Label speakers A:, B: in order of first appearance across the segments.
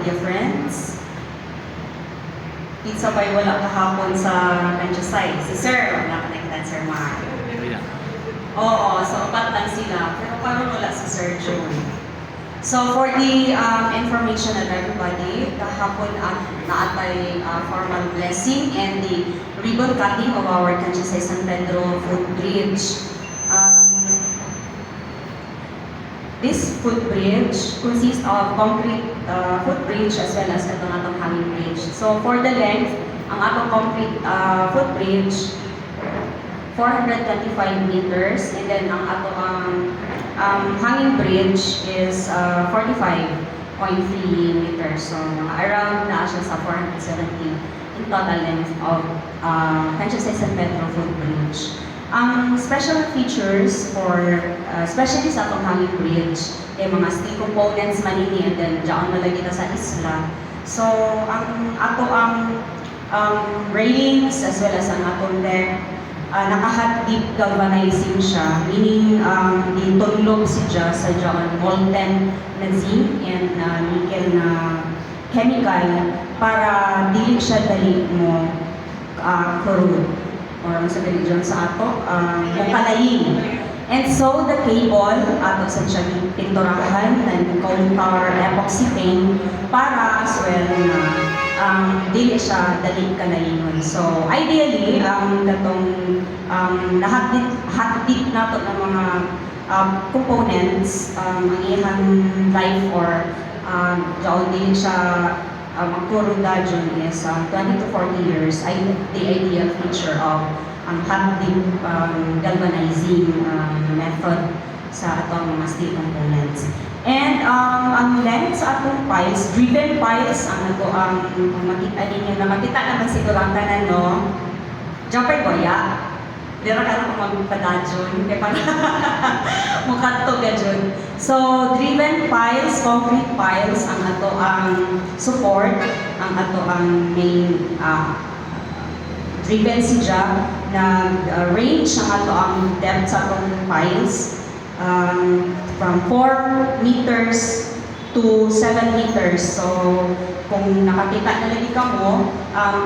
A: difference. Pizza pa'y wala kahapon sa countryside. Si Sir, wala ka nakita, Sir Mark. Oo, so upat lang sila. Pero parang wala si Sir June. So for the information of everybody, kahapon naatay formal blessing and the ribbon cutting of our countryside San Pedro footbridge. This footbridge consists of concrete footbridge as well as itong atong hanging bridge. So for the length, ang atong concrete footbridge 425 meters, and then ang atong hanging bridge is 45.3 meters. So around na siya sa 470 in total length of countryside San Pedro footbridge. Ang special features for especially sa atong hanging bridge ay mga steel components manini, and then diyan na lagi ta sa isla. So ang ato ang railings as well as ang atong deck naka-hot dip galvanizing siya, meaning itunlog siya sa diyan molten na zinc and nickel na chemical para dili siya dali mo corrode or sabi diyan sa ato mukalayin. And so the cable ato sa siya pinturahan ng counter epoxy paint para as well na dili siya dali kalaingon. So ideally katong hot dip nato ng mga components ang iyang life or daw dili siya magkuruda dyan is 20 to 40 years. The ideal feature of hot dip galvanizing method sa atong mga steel components. And ang length sa atong piles, driven piles, ang ato makita ninyo na makita naman siguro ang tanan, no? Jumper goya. Dira ka na kung magpadadyon, kaya parang mukha to gadyon. So, driven piles, concrete piles, ang ato ang support, ang ato ang main driven siya na range ang ato ang depth sa atong piles from 4 meters to 7 meters. So, kung nakakita na lagi ka mo,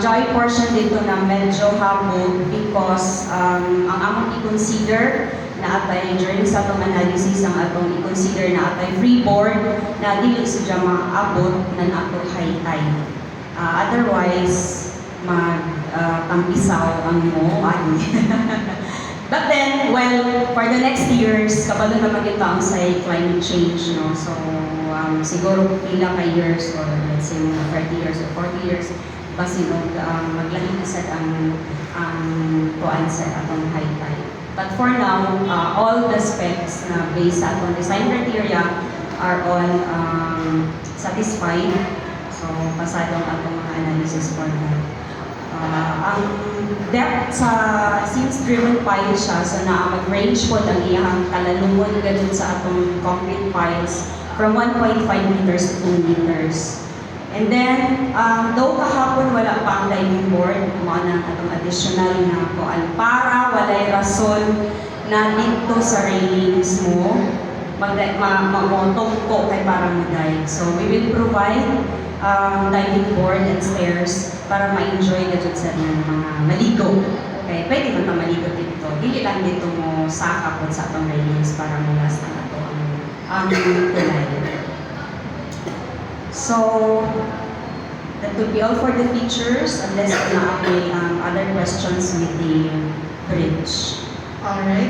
A: dry portion dito na medyo habog because ang among i-consider na atay during sa atong analysis ang atong i-consider na atay freeboard na dili siya maabot ng ato high tide. Otherwise, tampisaw ang mo. But then, well, for the next years, kabalo naman ito ang sa climate change, no? So, siguro pila ka years or let's say mga 30 years or 40 years, basinog maglahi na sa ang tuan sa atong high tide. But for now, all the specs na based sa atong design criteria are all satisfied. So, pasadong atong mga analysis for that. Ang depth sa since driven pile siya, so na mag-range po ang iyang kalalungon gadun sa atong concrete piles from 1.5 meters to 2 meters. And then, though kahapon wala pa ang diving board, mga na atong additional na kuan para walay rason na dito sa railings mo mamotong ko kay para mo-dive. So we will provide diving board and stairs para ma-enjoy na dyan sa mga maligo. Okay, pwede mo na maligo dito. Hindi lang dito mo sakapon sa atong railings para mulas na ito ang tulay. So, that would be all for the features unless na may other questions with the bridge.
B: Alright.